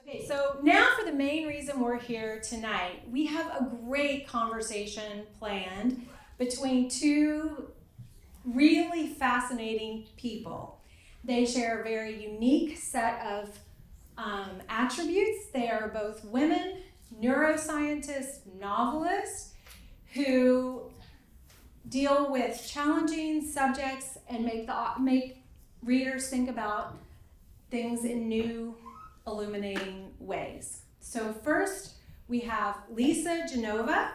Okay, so now for the main reason we're here tonight. We have a great conversation planned between two really fascinating people. They share a very unique set of attributes. They are both women, neuroscientists, novelists, who deal with challenging subjects and make readers think about things in new, illuminating ways. So first, we have Lisa Genova,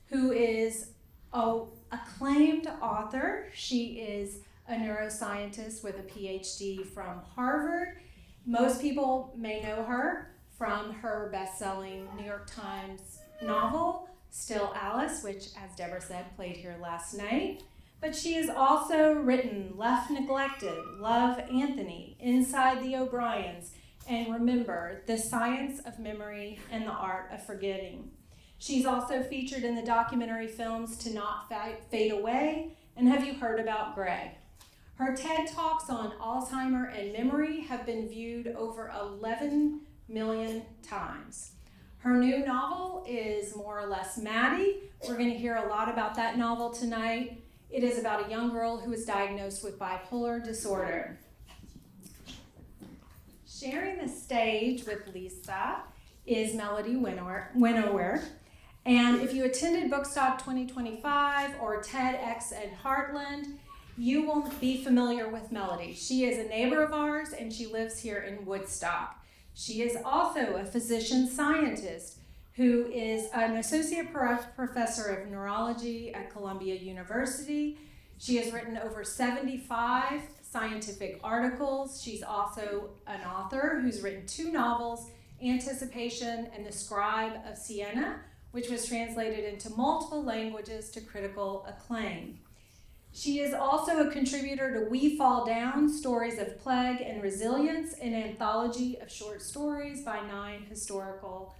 who is an acclaimed author. She is a neuroscientist with a PhD from Harvard. Most people may know her from her best-selling New York Times novel, Still Alice, which, as Deborah said, played here last night. But she has also written Left Neglected, Love Anthony, Inside the O'Briens, and Remember, The Science of Memory and the Art of Forgetting. She's also featured in the documentary films To Not Fade Away and Have You Heard About Greg? Her TED Talks on Alzheimer and memory have been viewed over 11 million times. Her new novel is Less Maddy. We're going to hear a lot about that novel tonight. It is about a young girl who is diagnosed with bipolar disorder. Sharing the stage with Lisa is Melodie Winawer. And if you attended Bookstock 2025 or TEDx at Heartland, you will be familiar with Melodie. She is a neighbor of ours and she lives here in Woodstock. She is also a physician scientist who is an associate professor of neurology at Columbia University. She has written over 75 scientific articles. She's also an author who's written 2 novels, Anticipation and The Scribe of Siena, which was translated into multiple languages to critical acclaim. She is also a contributor to We Fall Down, Stories of Plague and Resilience, an anthology of short stories by 9 historical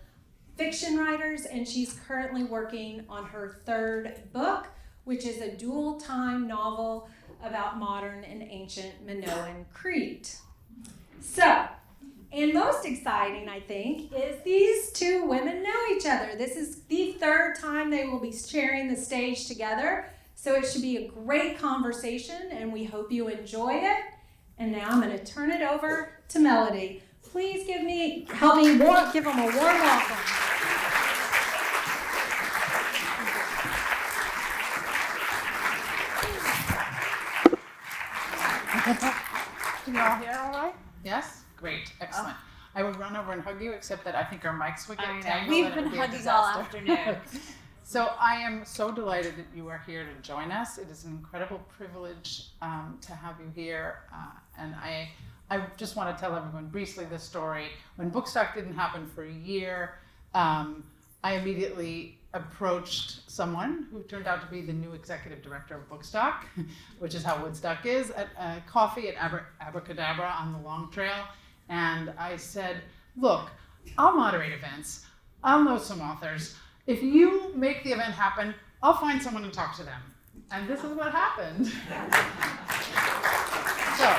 fiction writers, and she's currently working on her 3rd book, which is a dual-time novel about modern and ancient Minoan Crete. So, and most exciting, I think, is these 2 women know each other. This is the 3rd time they will be sharing the stage together, so it should be a great conversation, and we hope you enjoy it. And now I'm going to turn it over to Melodie. Please help me give them a warm welcome. Can you all hear all right? Yes? Great. Excellent. I would run over and hug you, except that I think our mics would get tangled. We've been hugging all afternoon. So I am so delighted that you are here to join us. It is an incredible privilege to have you here. And I just want to tell everyone briefly the story. When Bookstock didn't happen for a year, I immediately approached someone who turned out to be the new executive director of Bookstock, which is how Woodstock is, at coffee at Abracadabra on the Long Trail. And I said, look, I'll moderate events. I'll know some authors. If you make the event happen, I'll find someone to talk to them. And this is what happened. So,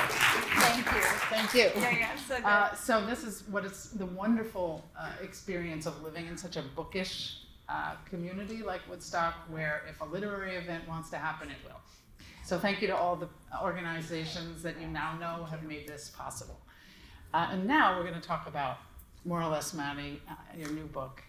thank you. Yeah, so good. So this is what is the wonderful experience of living in such a bookish community like Woodstock, where if a literary event wants to happen, it will. So thank you to all the organizations that you now know have made this possible. And now we're going to talk about Less Maddy, your new book,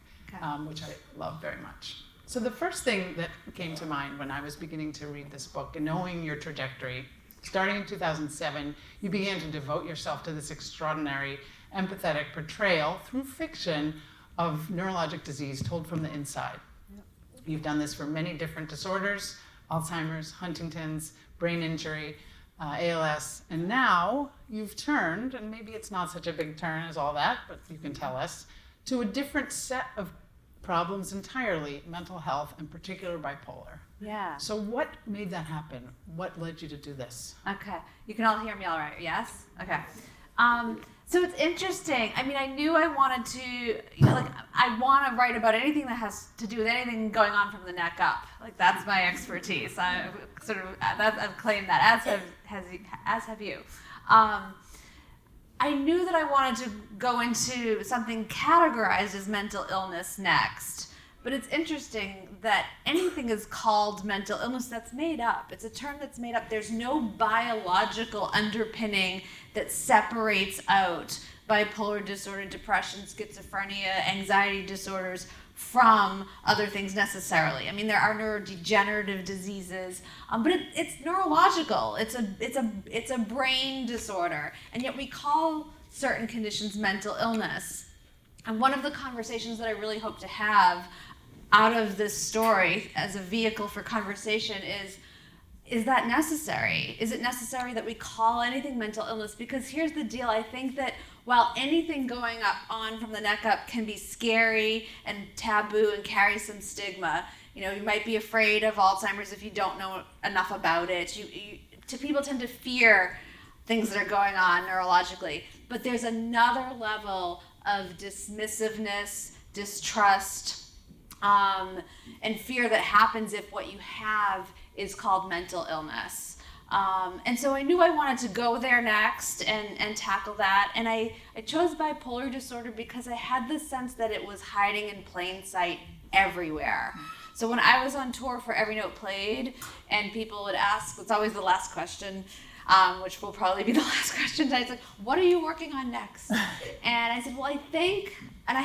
which I love very much. So the first thing that came to mind when I was beginning to read this book and knowing your trajectory, starting in 2007, you began to devote yourself to this extraordinary, empathetic portrayal through fiction of neurologic disease told from the inside. Yep. You've done this for many different disorders: Alzheimer's, Huntington's, brain injury, ALS, and now you've turned, and maybe it's not such a big turn as all that, but you can tell us, to a different set of problems entirely, mental health, in particular bipolar. Yeah. So what made that happen? What led you to do this? Okay. You can all hear me all right, yes? Okay. So it's interesting. I mean, I knew I wanted to, I want to write about anything that has to do with anything going on from the neck up. Like, that's my expertise. I've claimed that, as have you. I knew that I wanted to go into something categorized as mental illness next. But it's interesting that anything is called mental illness that's made up. It's a term that's made up. There's no biological underpinning that separates out bipolar disorder, depression, schizophrenia, anxiety disorders from other things necessarily. I mean, there are neurodegenerative diseases, but it's neurological. It's a brain disorder, and yet we call certain conditions mental illness. And one of the conversations that I really hope to have out of this story as a vehicle for conversation is that necessary? Is it necessary that we call anything mental illness? Because here's the deal. I think that while anything going on from the neck up can be scary and taboo and carry some stigma, you might be afraid of Alzheimer's if you don't know enough about it. People tend to fear things that are going on neurologically. But there's another level of dismissiveness, distrust, and fear that happens if what you have is called mental illness. And so I knew I wanted to go there next and tackle that. And I chose bipolar disorder because I had the sense that it was hiding in plain sight everywhere. So when I was on tour for Every Note Played, and people would ask, it's always the last question, which will probably be the last question tonight. It's like, what are you working on next? And I said, well, I think, and I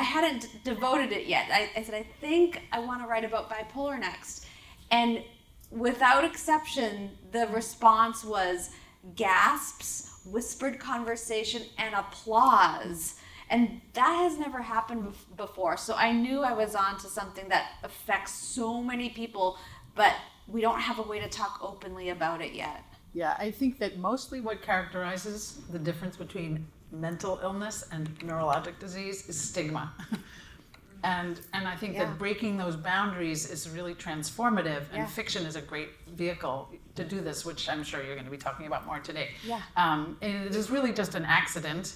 hadn't devoted it yet. I said, I think I want to write about bipolar next. And without exception, the response was gasps, whispered conversation, and applause. And that has never happened before. So I knew I was on to something that affects so many people, but we don't have a way to talk openly about it yet. Yeah, I think that mostly what characterizes the difference between mental illness and neurologic disease is stigma. And I think that breaking those boundaries is really transformative, and fiction is a great vehicle to do this, which I'm sure you're going to be talking about more today. Yeah. And it is really just an accident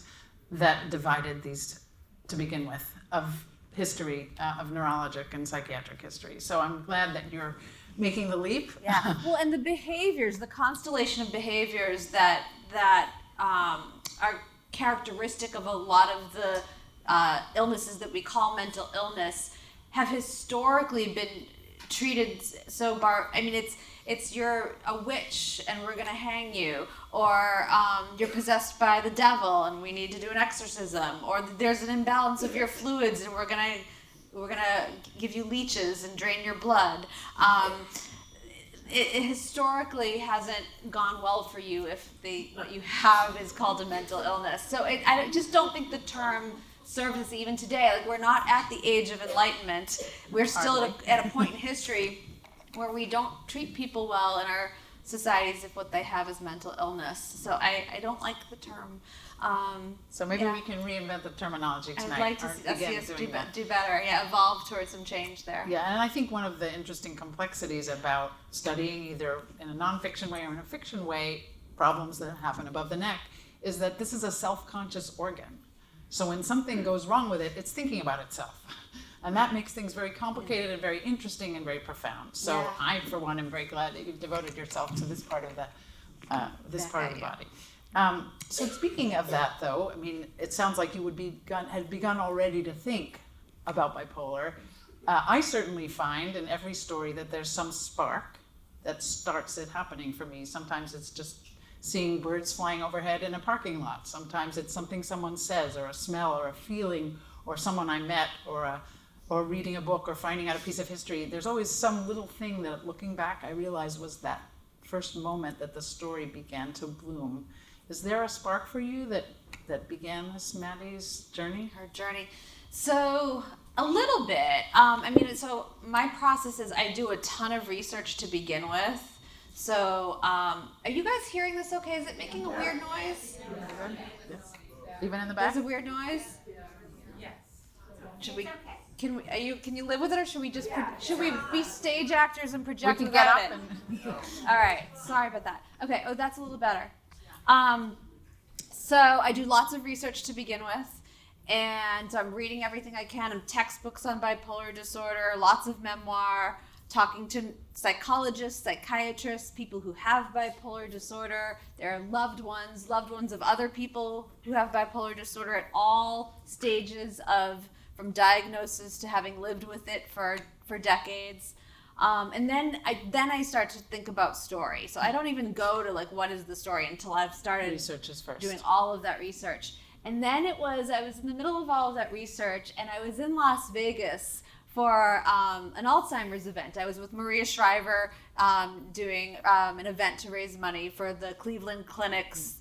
that divided these to begin with of history, of neurologic and psychiatric history. So I'm glad that you're making the leap. Yeah. Well, and the behaviors, the constellation of behaviors that are characteristic of a lot of the illnesses that we call mental illness have historically been treated so it's you're a witch and we're gonna hang you, or you're possessed by the devil and we need to do an exorcism, or there's an imbalance of your fluids and we're gonna give you leeches and drain your blood. It historically hasn't gone well for you if what you have is called a mental illness. So I just don't think the term serves us even today. Like, we're not at the age of enlightenment. We're still at a point in history where we don't treat people well in our societies if what they have is mental illness. So I don't like the term. So maybe we can reinvent the terminology tonight. I'd like to see us do better. Yeah, evolve towards some change there. Yeah, and I think one of the interesting complexities about studying either in a nonfiction way or in a fiction way problems that happen above the neck is that this is a self-conscious organ. So when something goes wrong with it, it's thinking about itself. And that makes things very complicated and very interesting and very profound. So I, for one, am very glad that you've devoted yourself to this part of the body. So speaking of that, though, I mean, it sounds like you had begun already to think about bipolar. I certainly find in every story that there's some spark that starts it happening for me. Sometimes it's just seeing birds flying overhead in a parking lot. Sometimes it's something someone says, or a smell, or a feeling, or someone I met, or reading a book, or finding out a piece of history. There's always some little thing that, looking back, I realized was that first moment that the story began to bloom. Is there a spark for you that began Less Maddy's journey? Her journey. So a little bit. So my process is I do a ton of research to begin with. So are you guys hearing this okay? Is it making a weird noise? Yes. Even in the back? There's a weird noise? Yes. Should we? Can you live with it, or should we just should we be stage actors and project we can get without up it? All right. Sorry about that. Okay. Oh, that's a little better. So I do lots of research to begin with, and I'm reading everything I can. Textbooks on bipolar disorder, lots of memoir, talking to psychologists, psychiatrists, people who have bipolar disorder, their loved ones of other people who have bipolar disorder at all stages from diagnosis to having lived with it for decades. And then I start to think about story. So I don't even go to like, what is the story, until I've started Research is first. doing all of that research. And then I was in the middle of all of that research, and I was in Las Vegas for an Alzheimer's event. I was with Maria Shriver doing an event to raise money for the Cleveland Clinic's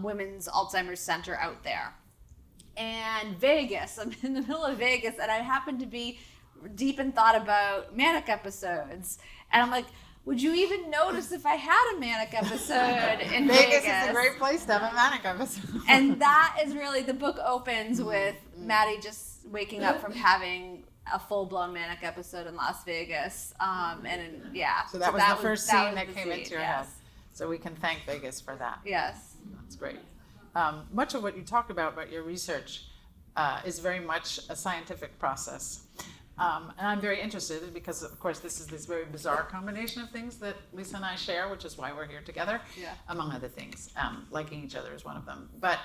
Women's Alzheimer's Center out there. And Vegas, I'm in the middle of Vegas, and I happened to be deep in thought about manic episodes. And I'm like, would you even notice if I had a manic episode in Vegas? Vegas is a great place to have a manic episode. And that is really, the book opens with Maddy just waking up from having a full-blown manic episode in Las Vegas. So that was the first scene that came into your head. So we can thank Vegas for that. Yes. That's great. Much of what you talked about your research is very much a scientific process. And I'm very interested because, of course, this is this very bizarre combination of things that Lisa and I share, which is why we're here together, among other things. Liking each other is one of them. But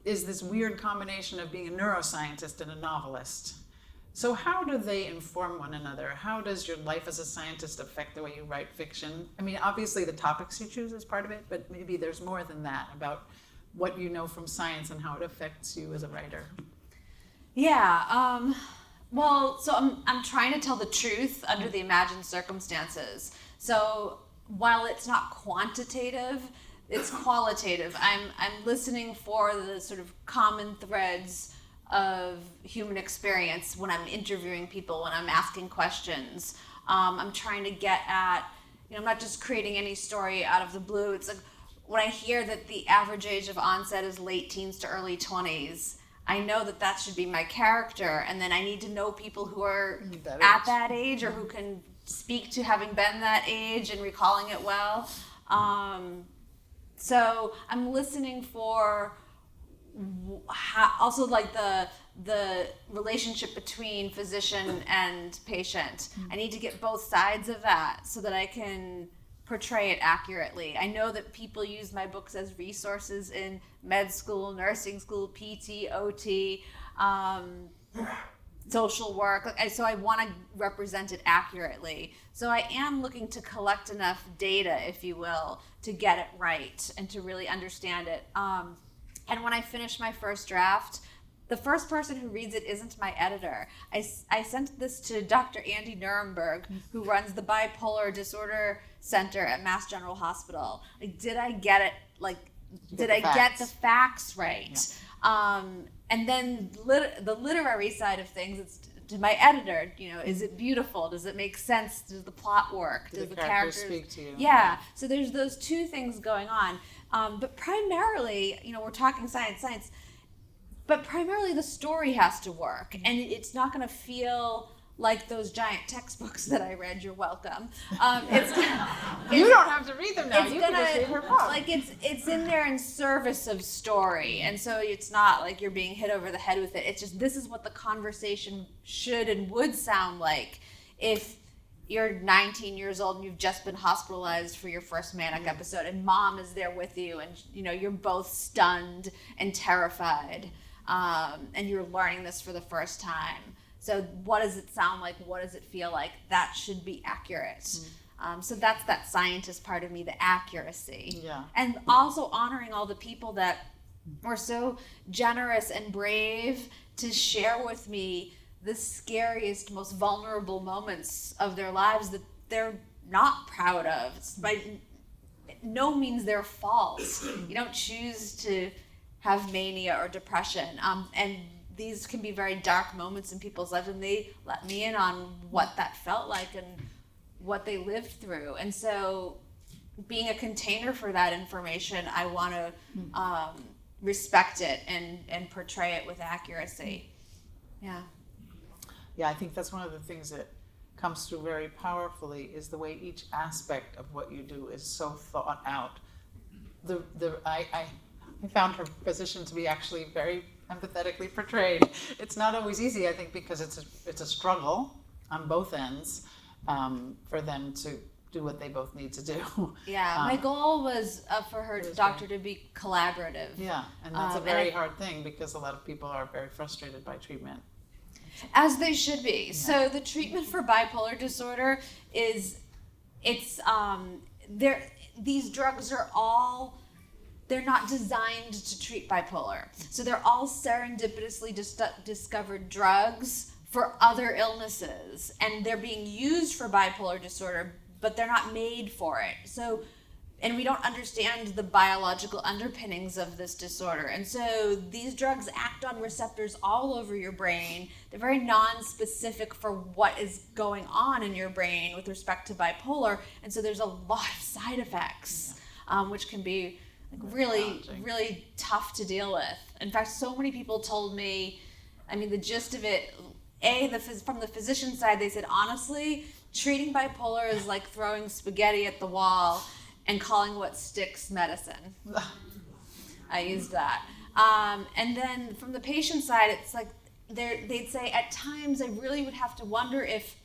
is this weird combination of being a neuroscientist and a novelist. So how do they inform one another? How does your life as a scientist affect the way you write fiction? I mean, obviously the topics you choose is part of it, but maybe there's more than that about what you know from science and how it affects you as a writer. Yeah. Well, so I'm trying to tell the truth under the imagined circumstances. So while it's not quantitative, it's qualitative. I'm listening for the sort of common threads of human experience when I'm interviewing people, when I'm asking questions. I'm trying to get at, I'm not just creating any story out of the blue. It's like when I hear that the average age of onset is late teens to early 20s, I know that should be my character, and then I need to know people who are at that age or who can speak to having been that age and recalling it well. So I'm listening for also like the relationship between physician and patient. I need to get both sides of that so that I can portray it accurately. I know that people use my books as resources in med school, nursing school, PT, OT, social work. So I want to represent it accurately. So I am looking to collect enough data, if you will, to get it right and to really understand it. And when I finish my first draft, the first person who reads it isn't my editor. I sent this to Dr. Andy Nuremberg, who runs the Bipolar Disorder Center at Mass General Hospital. Like, did I get it? Like, did I get the facts right? Yeah. And then the literary side of things, it's to my editor. Is it beautiful? Does it make sense? Does the plot work? Does the characters speak to you? Yeah. So there's those two things going on. But primarily, we're talking science, but primarily the story has to work, and it's not going to feel like those giant textbooks that I read. You're welcome. You don't have to read them now. You can just read her book. Like it's in there in service of story, and so it's not like you're being hit over the head with it. It's just, this is what the conversation should and would sound like if you're 19 years old and you've just been hospitalized for your first manic episode, and mom is there with you, and you're both stunned and terrified, and you're learning this for the first time. So what does it sound like? What does it feel like? That should be accurate. So that's that scientist part of me, the accuracy. Yeah. And also honoring all the people that were so generous and brave to share with me the scariest, most vulnerable moments of their lives that they're not proud of. It's by no means their fault. You don't choose to have mania or depression. And these can be very dark moments in people's lives, and they let me in on what that felt like and what they lived through. And so being a container for that information, I want to respect it and portray it with accuracy. Yeah. Yeah, I think that's one of the things that comes through very powerfully is the way each aspect of what you do is so thought out. I found her position to be actually very empathetically portrayed. It's not always easy, I think, because it's a struggle on both ends, for them to do what they both need to do. Yeah, my goal was for her doctor to be collaborative. Yeah, and that's a very hard thing because a lot of people are very frustrated by treatment. As they should be. Yeah. So the treatment for bipolar disorder is, these drugs are all, they're not designed to treat bipolar. So they're all serendipitously discovered drugs for other illnesses, and they're being used for bipolar disorder, but they're not made for it. So, and we don't understand the biological underpinnings of this disorder. And so these drugs act on receptors all over your brain. They're very non-specific for what is going on in your brain with respect to bipolar. And so there's a lot of side effects, which can be really tough to deal with. In fact, so many people told me, I mean, the gist of it, from the physician side, they said, honestly, treating bipolar is like throwing spaghetti at the wall and calling what sticks medicine. I used that. And then from the patient side, it's like they'd say, at times I really would have to wonder if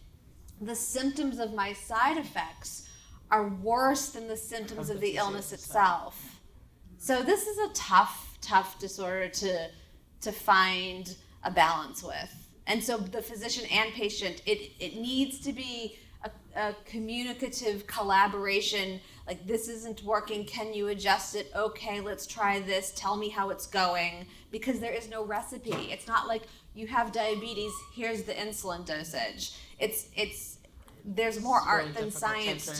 the symptoms of my side effects are worse than the symptoms of the illness itself. So this is a tough disorder to find a balance with. And so the physician and patient, it needs to be a communicative collaboration, like, this isn't working, can you adjust it? Okay, let's try this, tell me how it's going, because there is no recipe. It's not like you have diabetes, here's the insulin dosage. There's more art than science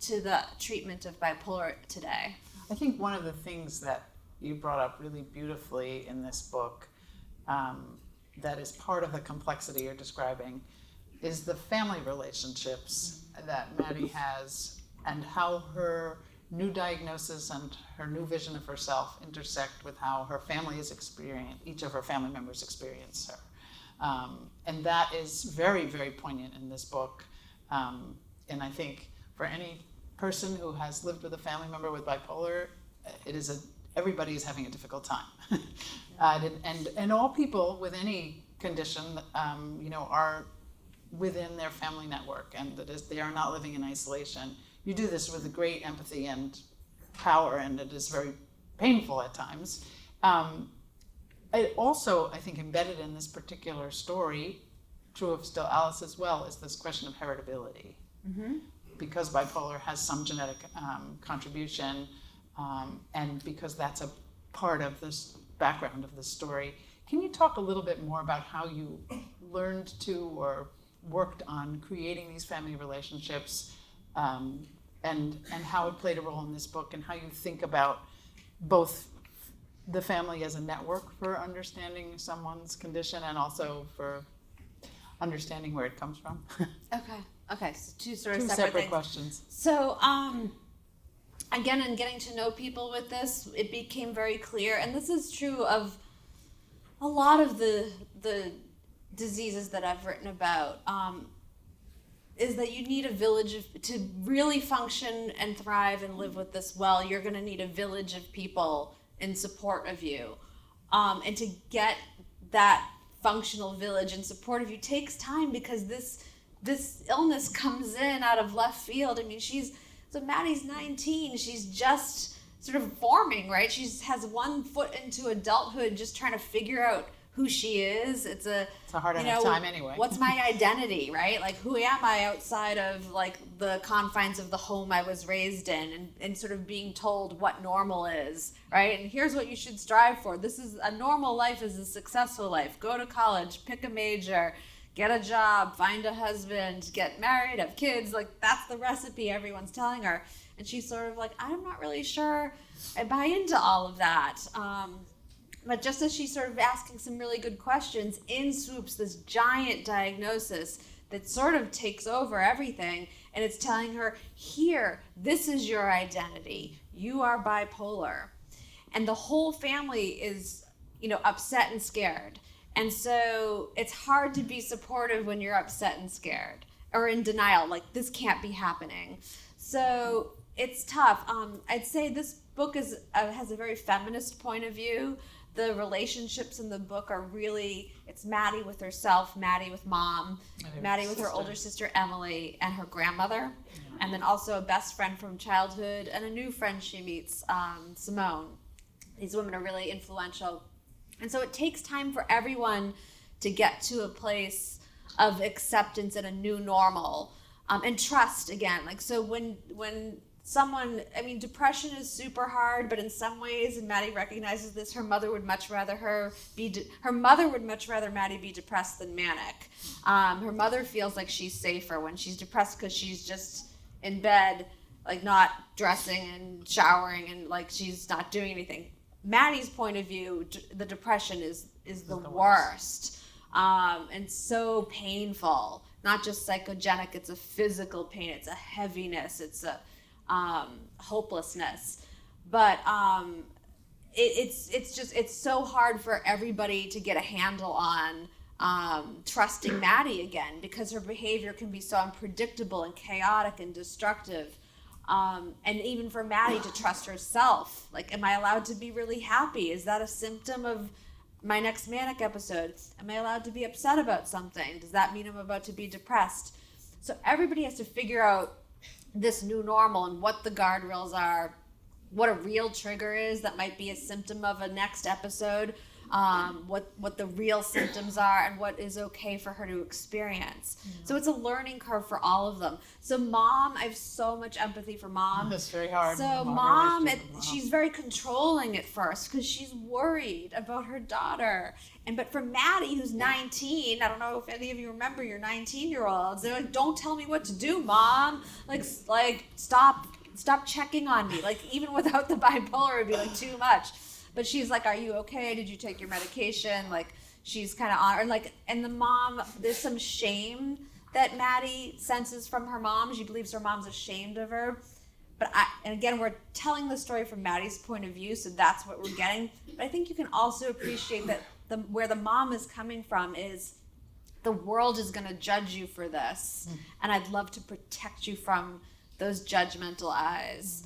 to the treatment of bipolar today. I think one of the things that you brought up really beautifully in this book, that is part of the complexity you're describing, is the family relationships that Maddy has and how her new diagnosis and her new vision of herself intersect with how her family is experienced, each of her family members experience her. And that is very, very poignant in this book. And I think for any person who has lived with a family member with bipolar, everybody is having a difficult time. And all people with any condition, are within their family network, and that is, they are not living in isolation. You do this with great empathy and power, and it is very painful at times. It also, I think, embedded in this particular story, true of Still Alice as well, is this question of heritability. Mm-hmm. Because bipolar has some genetic contribution, and because that's a part of this background of this story, can you talk a little bit more about how you learned to or worked on creating these family relationships, and how it played a role in this book, and how you think about both the family as a network for understanding someone's condition and also for understanding where it comes from? Okay, so two separate questions. So, again, in getting to know people with this, it became very clear, and this is true of a lot of the diseases that I've written about, is that you need a village to really function and thrive and live with this well. You're going to need a village of people in support of you, and to get that functional village in support of you takes time, because this illness comes in out of left field. I mean, Maddy's 19. She's just sort of forming, right? She has one foot into adulthood, just trying to figure out who she is. It's a hard enough time anyway. What's my identity, right? Like, who am I outside of like the confines of the home I was raised in, and sort of being told what normal is, right? And here's what you should strive for. This is a normal life, is a successful life. Go to college, pick a major, get a job, find a husband, get married, have kids. Like, that's the recipe everyone's telling her. And she's sort of like, I'm not really sure I buy into all of that. But just as she's sort of asking some really good questions, in swoops this giant diagnosis that sort of takes over everything. And it's telling her, here, this is your identity. You are bipolar. And the whole family is, upset and scared. And so it's hard to be supportive when you're upset and scared, or in denial, like, this can't be happening. So it's tough. I'd say this book book has a very feminist point of view. The relationships in the book are really, it's Maddie with herself, Maddie with mom, Maddie with her older sister Emily, and her grandmother, and then also a best friend from childhood and a new friend she meets, Simone. These women are really influential. And so it takes time for everyone to get to a place of acceptance and a new normal, and trust again. Like, so when someone, I mean, depression is super hard, but in some ways, and Maddie recognizes this, her mother would much rather Maddie be depressed than manic. Her mother feels like she's safer when she's depressed because she's just in bed, like not dressing and showering, and like she's not doing anything. Maddie's point of view, the depression is the worst, and so painful. Not just psychogenic, it's a physical pain, it's a heaviness, it's a hopelessness. But it's so hard for everybody to get a handle on trusting Maddie again, because her behavior can be so unpredictable and chaotic and destructive. And even for Maddie to trust herself, like, am I allowed to be really happy? Is that a symptom of my next manic episode? Am I allowed to be upset about something? Does that mean I'm about to be depressed? So everybody has to figure out this new normal and what the guardrails are, what a real trigger is that might be a symptom of a next episode, what the real symptoms are, and what is okay for her to experience. So it's a learning curve for all of them. So mom, I have so much empathy for mom. It's very hard. So mom, she's very controlling at first because she's worried about her daughter. But for Maddie, who's 19, I don't know if any of you remember your 19-year-olds, they're like, don't tell me what to do, mom. Like stop checking on me. Like, even without the bipolar, it'd be like too much. But she's like, are you okay? Did you take your medication? Like, she's kind of on, or like, and the mom, there's some shame that Maddie senses from her mom. She believes her mom's ashamed of her. And again, we're telling the story from Maddie's point of view, so that's what we're getting. But I think you can also appreciate that where the mom is coming from is the world is going to judge you for this. And I'd love to protect you from those judgmental eyes.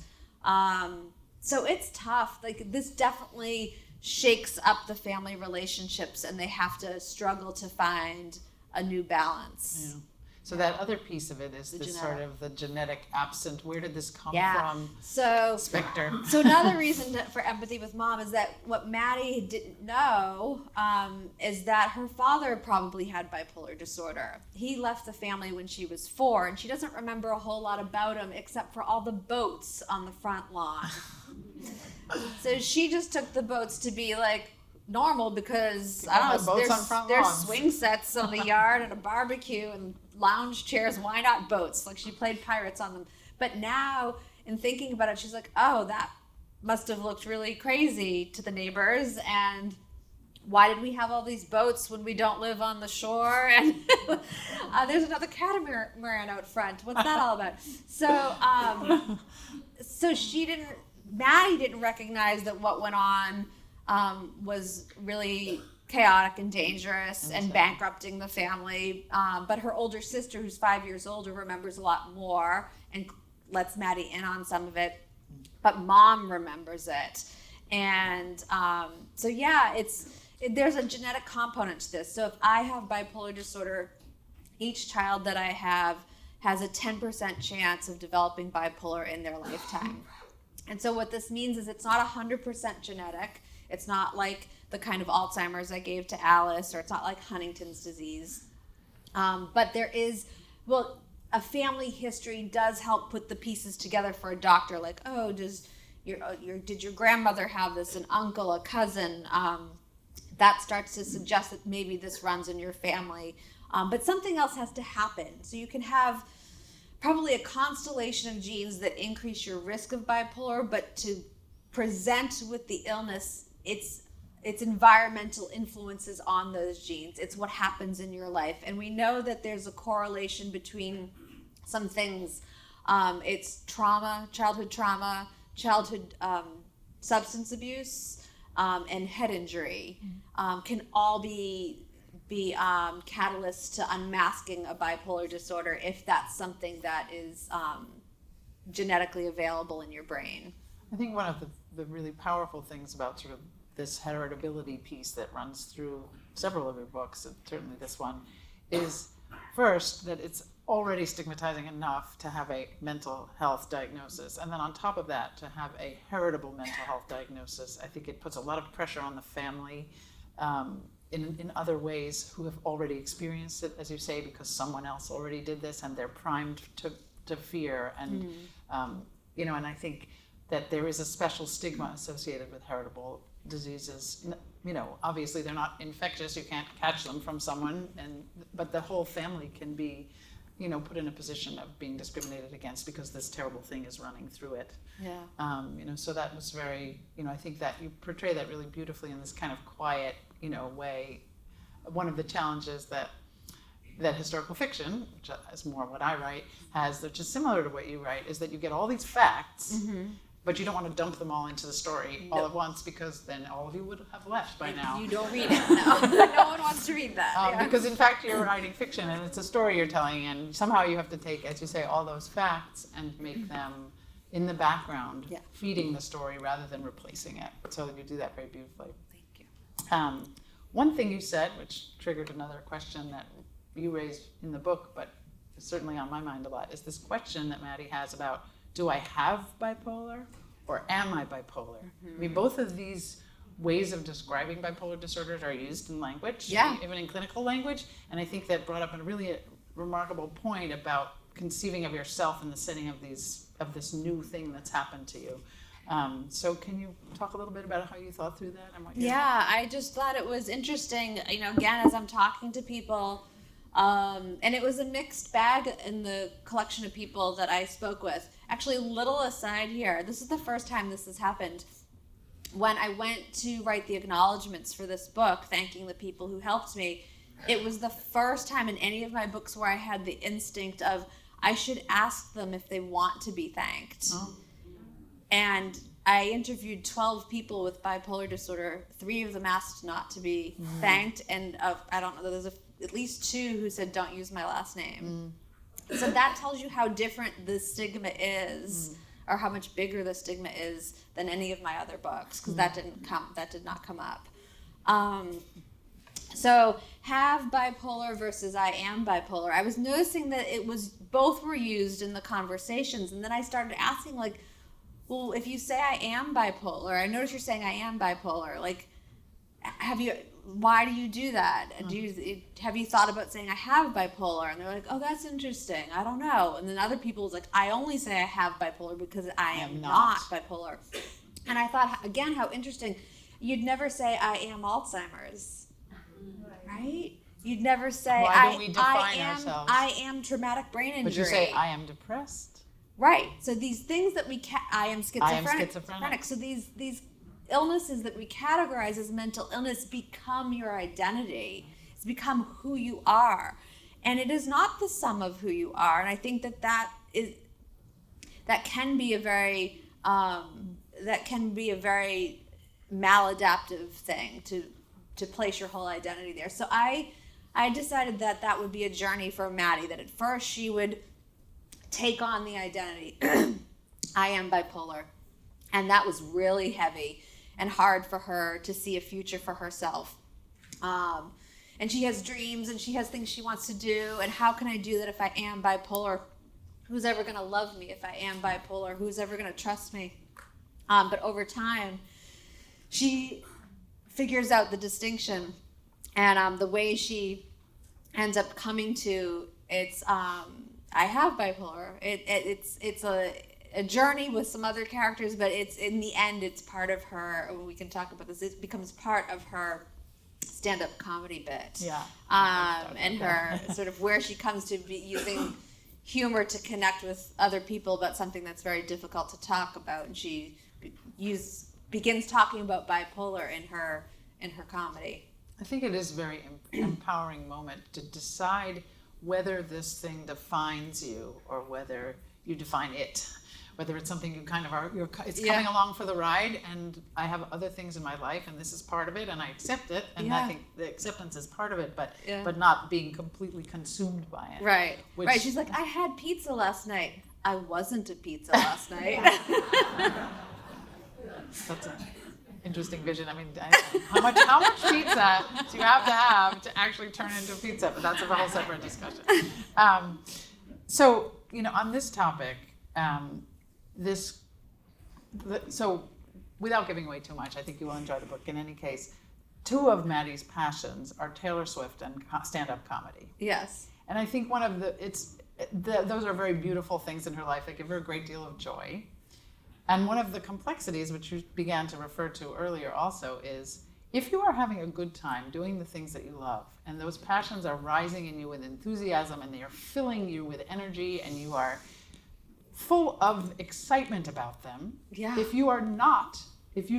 So it's tough. Like, this definitely shakes up the family relationships, and they have to struggle to find a new balance. Yeah. So that other piece of it is the sort of the genetic absent. Where did this come from? So Spectre. So another reason for empathy with mom is that what Maddie didn't know is that her father probably had bipolar disorder. He left the family when she was 4, and she doesn't remember a whole lot about him except for all the boats on the front lawn. So she just took the boats to be like normal because, I don't know, there's swing sets on the yard and a barbecue and lounge chairs. Why not boats? Like, she played pirates on them. But now, in thinking about it, she's like, oh, that must have looked really crazy to the neighbors. And why did we have all these boats when we don't live on the shore? And there's another catamaran out front. What's that all about? So Maddie didn't recognize that what went on was really chaotic and dangerous and bankrupting the family. But her older sister, who's 5 years older, remembers a lot more and lets Maddie in on some of it. But mom remembers it. And there's a genetic component to this. So if I have bipolar disorder, each child that I have has a 10% chance of developing bipolar in their lifetime. And so what this means is it's not 100% genetic. It's not like the kind of Alzheimer's I gave to Alice, or it's not like Huntington's disease. But there is, a family history does help put the pieces together for a doctor. Like, oh, did your grandmother have this, an uncle, a cousin? That starts to suggest that maybe this runs in your family. But something else has to happen. So you can have probably a constellation of genes that increase your risk of bipolar, but to present with the illness, it's environmental influences on those genes. It's what happens in your life. And we know that there's a correlation between some things. It's trauma, childhood substance abuse, and head injury can all be catalysts to unmasking a bipolar disorder if that's something that is genetically available in your brain. I think one of the the really powerful things about sort of this heritability piece that runs through several of your books, and certainly this one, is first that it's already stigmatizing enough to have a mental health diagnosis. And then on top of that, to have a heritable mental health diagnosis, I think it puts a lot of pressure on the family in other ways who have already experienced it, as you say, because someone else already did this and they're primed to fear. And, and I think that there is a special stigma associated with heritable diseases. Obviously they're not infectious, you can't catch them from someone, but the whole family can be, put in a position of being discriminated against because this terrible thing is running through it. Yeah. So that was very, I think that you portray that really beautifully in this kind of quiet, way. One of the challenges that historical fiction, which is more what I write, has, which is similar to what you write, is that you get all these facts, but you don't want to dump them all into the story all at once, because then all of you would have left by now. You don't read it. No, no one wants to read that. Because in fact you're writing fiction and it's a story you're telling, and somehow you have to take, as you say, all those facts and make them in the background, feeding the story rather than replacing it. So you do that very beautifully. Thank you. One thing you said, which triggered another question that you raised in the book, but is certainly on my mind a lot, is this question that Maddy has about, do I have bipolar or am I bipolar? I mean, both of these ways of describing bipolar disorders are used in language, even in clinical language, and I think that brought up a really remarkable point about conceiving of yourself in the setting of this new thing that's happened to you. So can you talk a little bit about how you thought through that? And what I just thought it was interesting, again, as I'm talking to people, and it was a mixed bag in the collection of people that I spoke with. Actually, a little aside here, this is the first time this has happened. When I went to write the acknowledgments for this book, thanking the people who helped me, it was the first time in any of my books where I had the instinct of, I should ask them if they want to be thanked. And I interviewed 12 people with bipolar disorder. 3 of them asked not to be thanked, and I don't know, there's at least 2 who said, don't use my last name. So that tells you how different the stigma is, or how much bigger the stigma is than any of my other books, because that did not come up. So have bipolar versus I am bipolar. I was noticing that both were used in the conversations, and then I started asking, like, well, if you say I am bipolar, I notice you're saying I am bipolar. Like, why do you do that? Have you thought about saying I have bipolar? And they're like, oh, that's interesting. I don't know. And then other people was like, I only say I have bipolar because I am not bipolar. And I thought, again, how interesting. You'd never say I am Alzheimer's, right? You'd never say why don't we define ourselves? I am traumatic brain injury. But you say I am depressed. Right. So these things that I am schizophrenic. So these illnesses that we categorize as mental illness become your identity. It's become who you are. And it is not the sum of who you are. And I think that can be a very maladaptive thing to place your whole identity there. So I decided that would be a journey for Maddy, that at first she would take on the identity, I am bipolar. And that was really heavy and hard for her to see a future for herself. And she has dreams and she has things she wants to do. And how can I do that if I am bipolar? Who's ever going to love me if I am bipolar? Who's ever going to trust me? But over time, she figures out the distinction. And the way she ends up coming to it's, I have bipolar. It's a journey with some other characters, but it's in the end, it's part of her. We can talk about this. It becomes part of her stand-up comedy bit. Yeah. And her sort of where she comes to be using humor to connect with other people about something that's very difficult to talk about, and she begins talking about bipolar in her comedy. I think it is a very empowering moment to decide whether this thing defines you or whether you define it. Whether it's something you kind of are, it's coming along for the ride, and I have other things in my life, and this is part of it, and I accept it, and I think the acceptance is part of it, but not being completely consumed by it. Right. Right. She's like, I had pizza last night. I wasn't a pizza last night. That's an interesting vision. I mean, how much pizza do you have to actually turn into pizza? But that's a whole separate discussion. So, on this topic, so without giving away too much, I think you will enjoy the book in any case. Two of Maddie's passions are Taylor Swift and stand-up comedy. Yes. And I think one of those are very beautiful things in her life. They give her a great deal of joy. And one of the complexities, which you began to refer to earlier also, is if you are having a good time doing the things that you love, and those passions are rising in you with enthusiasm, and they are filling you with energy, and you are full of excitement about them. Yeah. If you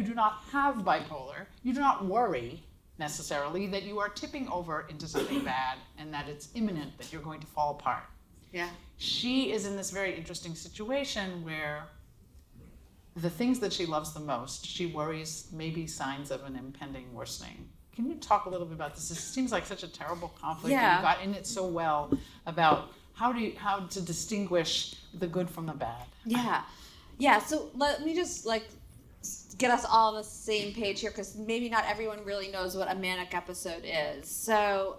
do not have bipolar, you do not worry necessarily that you are tipping over into something bad and that it's imminent that you're going to fall apart. Yeah. She is in this very interesting situation where the things that she loves the most, she worries maybe signs of an impending worsening. Can you talk a little bit about this? It seems like such a terrible conflict. Yeah. And you got in it so well about how to distinguish the good from the bad. Yeah. So let me just get us all on the same page here, because maybe not everyone really knows what a manic episode is. So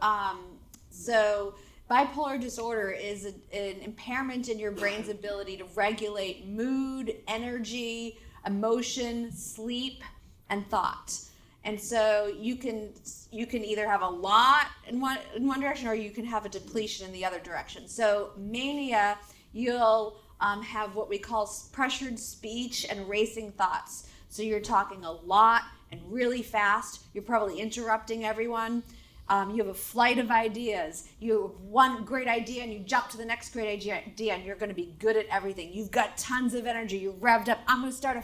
bipolar disorder is an impairment in your brain's ability to regulate mood, energy, emotion, sleep, and thought. And so you can either have a lot in one direction, or you can have a depletion in the other direction. So mania, you'll have what we call pressured speech and racing thoughts. So you're talking a lot and really fast. You're probably interrupting everyone. You have a flight of ideas. You have one great idea and you jump to the next great idea, and you're going to be good at everything. You've got tons of energy. You're revved up. I'm going to start a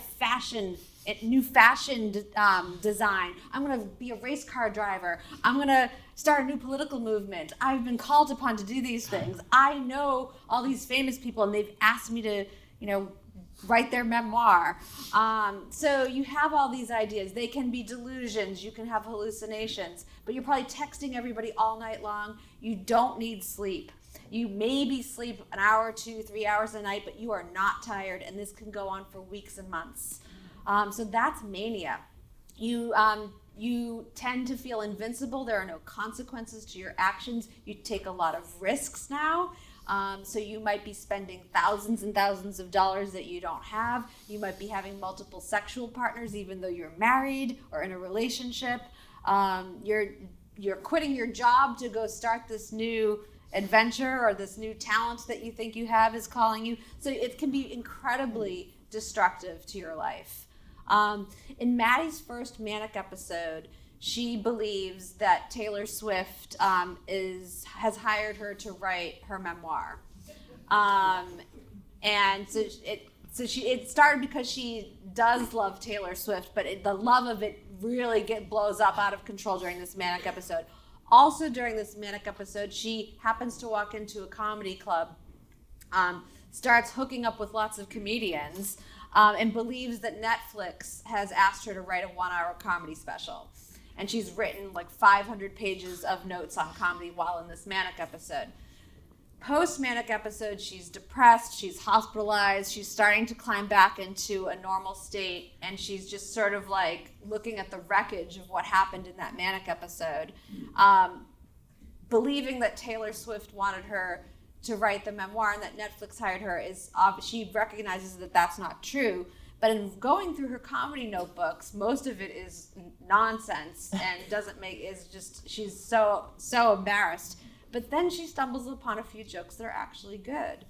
new fashion design. I'm going to be a race car driver. I'm going to start a new political movement. I've been called upon to do these things. I know all these famous people, and they've asked me to, write their memoir. So you have all these ideas. They can be delusions. You can have hallucinations. But you're probably texting everybody all night long. You don't need sleep. You maybe sleep an hour, 2, 3 hours a night, but you are not tired, and this can go on for weeks and months. So that's mania. You tend to feel invincible. There are no consequences to your actions. You take a lot of risks now. So you might be spending thousands and thousands of dollars that you don't have. You might be having multiple sexual partners even though you're married or in a relationship. You're quitting your job to go start this new adventure, or this new talent that you think you have is calling you. So it can be incredibly destructive to your life. In Maddie's first manic episode, she believes that Taylor Swift has hired her to write her memoir, and so it started because she does love Taylor Swift, but the love of it really blows up out of control during this manic episode. Also during this manic episode, she happens to walk into a comedy club, starts hooking up with lots of comedians, and believes that Netflix has asked her to write a 1-hour comedy special. And she's written 500 pages of notes on comedy while in this manic episode. Post-manic episode, she's depressed, she's hospitalized, she's starting to climb back into a normal state, and she's just sort of looking at the wreckage of what happened in that manic episode. Believing that Taylor Swift wanted her to write the memoir and that Netflix hired her, she recognizes that that's not true. But in going through her comedy notebooks, most of it is nonsense and she's so embarrassed. But then she stumbles upon a few jokes that are actually good.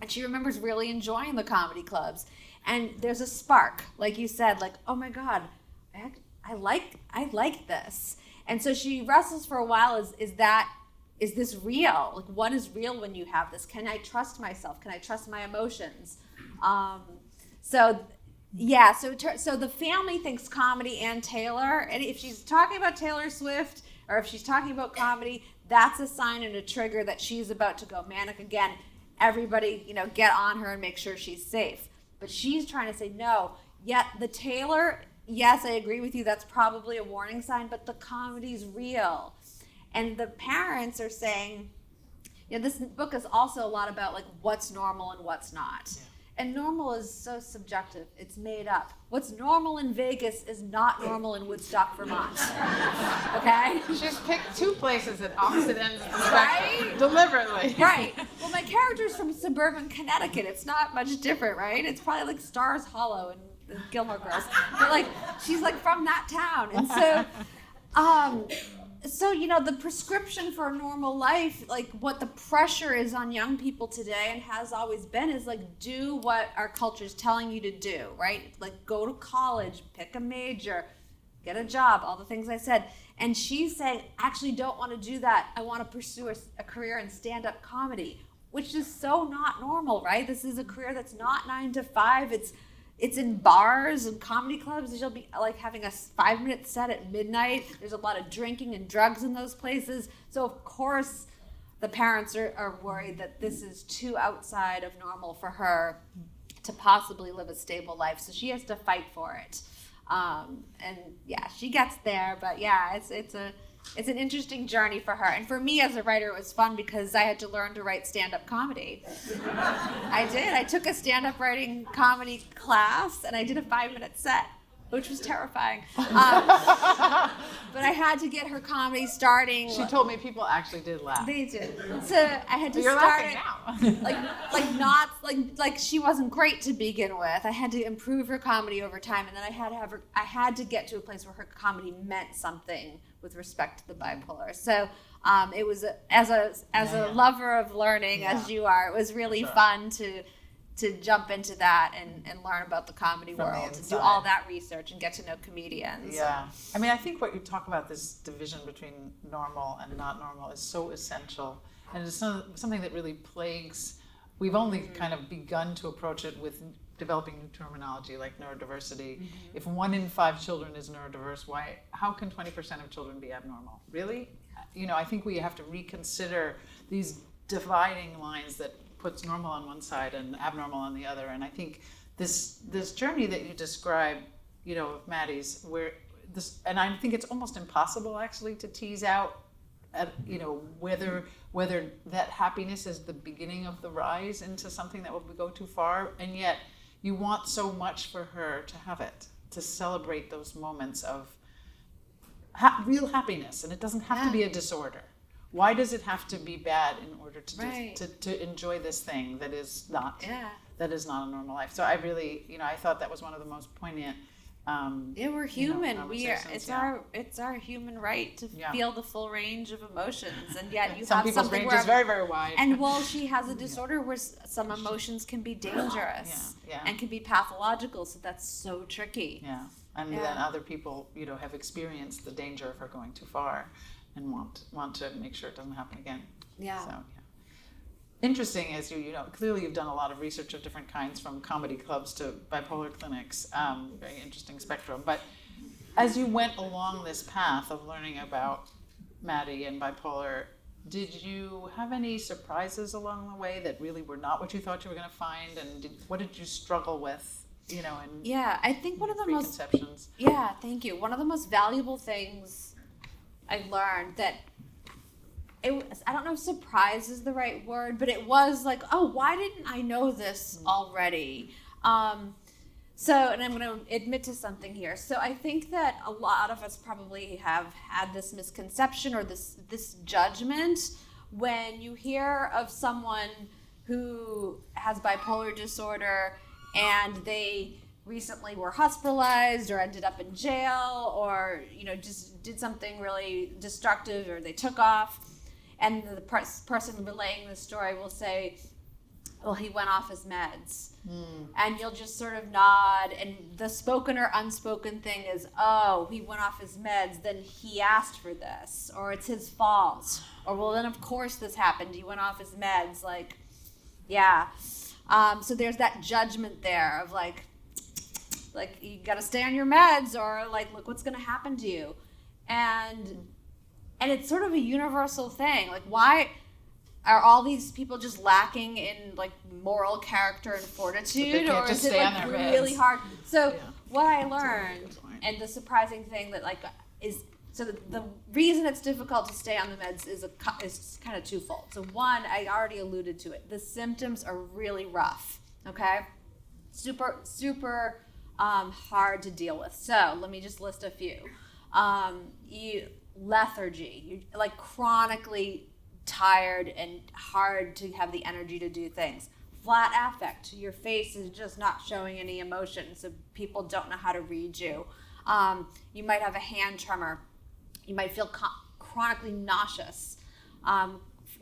And she remembers really enjoying the comedy clubs. And there's a spark, like you said, oh my God, I like this. And so she wrestles for a while, is this real? What is real when you have this? Can I trust myself? Can I trust my emotions? So the family thinks comedy and Taylor, and if she's talking about Taylor Swift or if she's talking about comedy, that's a sign and a trigger that she's about to go manic again. Everybody, get on her and make sure she's safe. But she's trying to say no. Yet the Taylor, yes, I agree with you, that's probably a warning sign, but the comedy's real. And the parents are saying, this book is also a lot about what's normal and what's not. Yeah. And normal is so subjective. It's made up. What's normal in Vegas is not normal in Woodstock, Vermont. Okay? She's picked two places at opposite ends of the spectrum, Right? deliberately. Right. Well, my character's from suburban Connecticut. It's not much different, right? It's probably like Stars Hollow and the Gilmore Girls. But like, she's like from that town. And so, you know, the prescription for a normal life, like what the pressure is on young people today and has always been, is like, do what our culture is telling you to do, right? Like, go to college, pick a major, get a job, all the things I said. And she's saying, actually don't want to do that. I want to pursue a career in stand-up comedy, which is so not normal, right? This is a career that's not 9 to 5. It's in bars and comedy clubs. She'll be like having a 5-minute set at midnight. There's a lot of drinking and drugs in those places. So of course the parents are worried that this is too outside of normal for her to possibly live a stable life. So she has to fight for it. And yeah, she gets there, but yeah, it's an interesting journey for her. And for me as a writer, it was fun because I had to learn to write stand-up comedy. I did. I took a stand-up writing comedy class and I did a 5-minute set, which was terrifying. But I had to get her comedy starting. She told me people actually did laugh. They did. So I had to You're start laughing it now. like she wasn't great to begin with. I had to improve her comedy over time, and then I had to get to a place where her comedy meant something with respect to the bipolar. So it was as a lover of learning, as you are, it was really fun to jump into that and learn about the comedy world, and do all that research and get to know comedians. Yeah. I mean, I think what you talk about, this division between normal and not normal, is so essential. And it's something that really plagues, we've only kind of begun to approach it with developing new terminology like neurodiversity. If 1 in 5 children is neurodiverse, how can 20% of children be abnormal? Really? You know, I think we have to reconsider these dividing lines that puts normal on one side and abnormal on the other. And I think this journey that you describe, you know, of Maddie's, and I think it's almost impossible actually to tease out, you know, whether that happiness is the beginning of the rise into something that will go too far, and yet you want so much for her to have it, to celebrate those moments of real happiness, and it doesn't have to be a disorder. Why does it have to be bad in order to enjoy this thing that is not a normal life? So I really, you know, I thought that was one of the most poignant. We're human. It's our human right to feel the full range of emotions, and yet you some have people's something range where is very, very wide. And well, she has a disorder where some emotions can be dangerous and can be pathological. So that's so tricky. Yeah, and then other people, you know, have experienced the danger of her going too far, and want to make sure it doesn't happen again. Yeah. So, interesting, as you know, clearly you've done a lot of research of different kinds, from comedy clubs to bipolar clinics. Very interesting spectrum. But as you went along this path of learning about Maddie and bipolar, did you have any surprises along the way that really were not what you thought you were going to find? And what did you struggle with? You know, and I think one of the most preconceptions. Thank you. One of the most valuable things I learned that I don't know if surprise is the right word, but it was like, oh, why didn't I know this already? So, and I'm going to admit to something here. So I think that a lot of us probably have had this misconception or this judgment when you hear of someone who has bipolar disorder and they recently were hospitalized or ended up in jail, or, you know, just did something really destructive, or they took off. And the person relaying the story will say, well, he went off his meds. And you'll just sort of nod. And the spoken or unspoken thing is, oh, he went off his meds, then he asked for this, or it's his fault. Or, well, then of course this happened. He went off his meds. Like, yeah. So there's that judgment there of like you got to stay on your meds, or like, look what's going to happen to you. And it's sort of a universal thing. Like, why are all these people just lacking in like moral character and fortitude, or is it like really hard? So what I learned, and the surprising thing that like is, so the reason it's difficult to stay on the meds is kind of twofold. So one, I already alluded to it. The symptoms are really rough. Okay. super hard to deal with. So let me just list a few. Lethargy, you're like chronically tired and hard to have the energy to do things. Flat affect, your face is just not showing any emotion, so people don't know how to read you. You might have a hand tremor. You might feel chronically nauseous.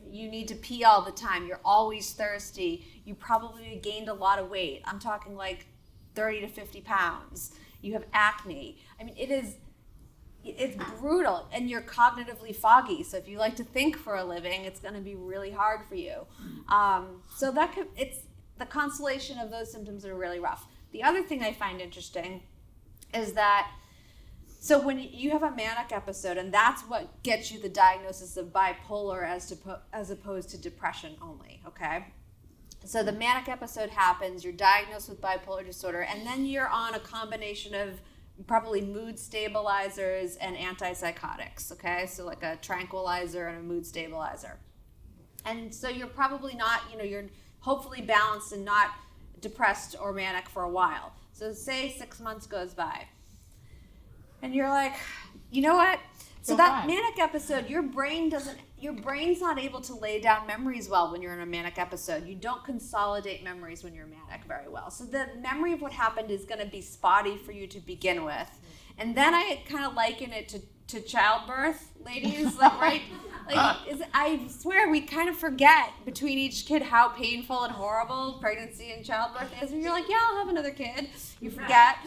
You need to pee all the time. You're always thirsty. You probably gained a lot of weight. I'm talking like 30 to 50 pounds. You have acne. I mean, it's brutal, and you're cognitively foggy. So if you like to think for a living, it's going to be really hard for you. So it's the constellation of those symptoms are really rough. The other thing I find interesting is that, so when you have a manic episode, and that's what gets you the diagnosis of bipolar as opposed to depression only, okay? So the manic episode happens, you're diagnosed with bipolar disorder, and then you're on a combination of probably mood stabilizers and antipsychotics, okay? So like a tranquilizer and a mood stabilizer. And so you're probably not, you're hopefully balanced and not depressed or manic for a while. So say 6 months goes by. And you're like, you know what? So that manic episode, your brain's not able to lay down memories well when you're in a manic episode. You don't consolidate memories when you're manic very well. So the memory of what happened is going to be spotty for you to begin with. And then I kind of liken it to childbirth, ladies, like, right? I swear we kind of forget between each kid how painful and horrible pregnancy and childbirth is. And you're like, yeah, I'll have another kid. You forget.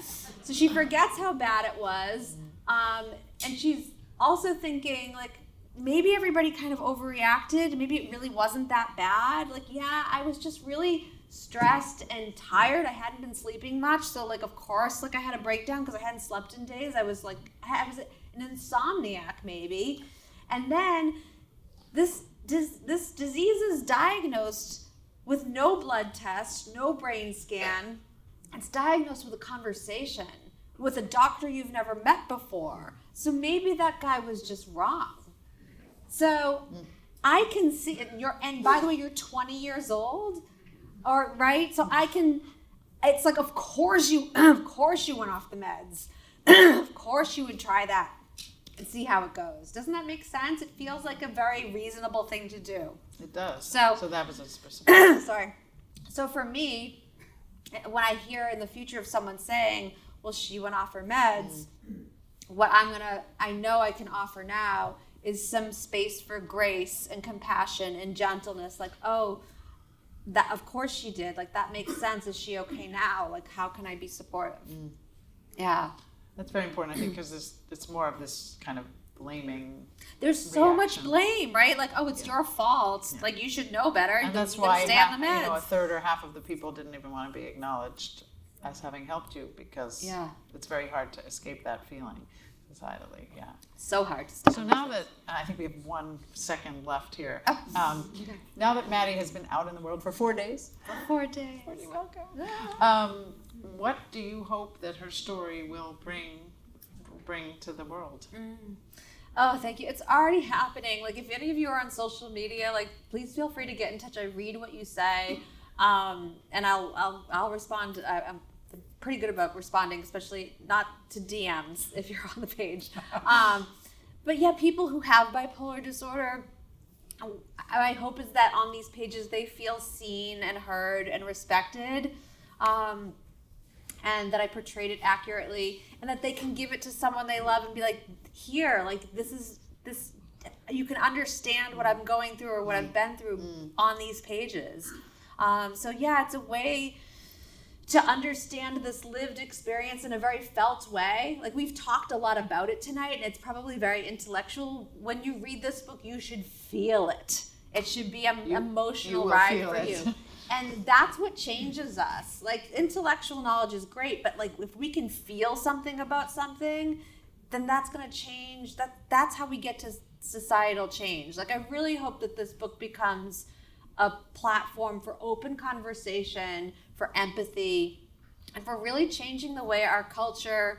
So she forgets how bad it was. And she's also thinking, like, maybe everybody kind of overreacted. Maybe it really wasn't that bad. Like, yeah, I was just really stressed and tired. I hadn't been sleeping much. So, like, of course, like, I had a breakdown because I hadn't slept in days. I was an insomniac, maybe. And then this disease is diagnosed with no blood test, no brain scan. It's diagnosed with a conversation with a doctor you've never met before. So maybe that guy was just wrong. So I can see it. And by the way, you're 20 years old, or right? So it's like, of course you went off the meds. Of course you would try that and see how it goes. Doesn't that make sense? It feels like a very reasonable thing to do. It does. So that was a specific. Sorry. So for me, when I hear in the future of someone saying, well, she went off her meds, what I know I can offer now is some space for grace and compassion and gentleness. Like, oh, that of course she did. Like, that makes sense. Is she okay now? Like, how can I be supportive? Yeah. That's very important, I think, because it's more of this kind of blaming. There's so much blame, right? Like, oh, it's your fault. Yeah. Like, you should know better. And that's why a third or half of the people didn't even want to be acknowledged as having helped you, because it's very hard to escape that feeling societally. Yeah. So hard. So now that I think we have 1 second left here. Now that Maddie has been out in the world for 4 days. 4 days. You're welcome. What do you hope that her story will bring to the world? Oh, thank you. It's already happening. Like, if any of you are on social media, like, please feel free to get in touch. I read what you say, and I'll respond. I'm pretty good about responding, especially not to DMs if you're on the page. But yeah, people who have bipolar disorder, my hope is that on these pages they feel seen and heard and respected. And that I portrayed it accurately, and that they can give it to someone they love and be like, here, like, this, you can understand what I'm going through or what I've been through on these pages. So yeah, it's a way to understand this lived experience in a very felt way. Like, we've talked a lot about it tonight, and it's probably very intellectual. When you read this book, you should feel it. It should be an emotional ride for you. And that's what changes us. Like, intellectual knowledge is great, but like, if we can feel something about something, then that's going to change. That's how we get to societal change. Like, I really hope that this book becomes a platform for open conversation, for empathy, and for really changing the way our culture's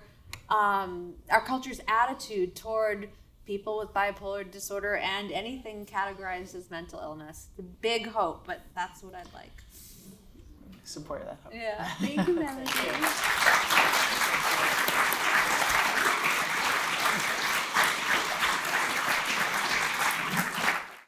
attitude toward people with bipolar disorder and anything categorized as mental illness. It's a big hope, but that's what I'd like. support that. Yeah. Thank you, Melody.